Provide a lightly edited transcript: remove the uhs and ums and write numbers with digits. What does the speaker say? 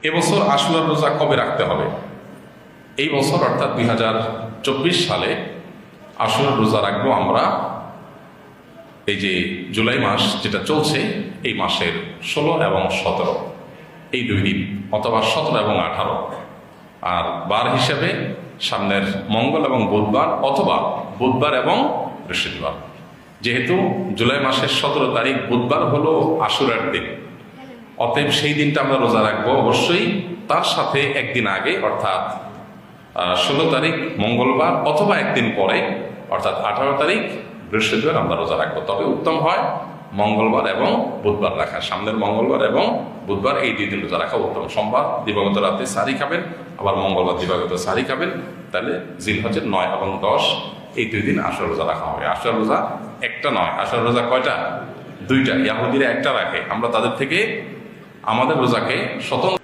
এবছর আশুরার রোজা কবে রাখতে হবে? এই বছর অর্থাৎ 2024 সালে আশুরার রোজা রাখবো আমরা এই যে জুলাই মাস যেটা চলছে এই মাসের 16 এবং 17 এই 2 দিন, অথবা 17 এবং 18। আর বার হিসেবে সামনের মঙ্গল এবং বুধবার, অথবা বুধবার এবং বৃহস্পতিবার। যেহেতু জুলাই মাসের 17 তারিখ বুধবার হলো আশুরার দিন, অতএব সেই দিনটা আমরা রোজা রাখবো অবশ্যই। তার সাথে একদিন আগে অর্থাৎ 16 তারিখ মঙ্গলবার, অথবা একদিন পরে অর্থাৎ 18 তারিখ বৃহস্পতিবার আমরা রোজা রাখবো। তবে উত্তম হয় মঙ্গলবার এবং বুধবার রাখা, সামনের মঙ্গলবার এবং বুধবার এই 2 দিন রোজা রাখা উত্তম। সোমবার দিবাগত রাতে সারি খাবেন, আবার মঙ্গলবার দিবাগত সারি খাবেন, তাহলে জিলহজের 9 এবং 10 এই 2 দিন আশুরা রোজা রাখা হবে। আশুরা রোজা একটা নয়, আশুরা রোজা কয়টা? 2টা। ইয়াহুদিরা একটা রাখে, আমরা তাদের থেকে আমাদের রোজাকে স্বতন্ত্র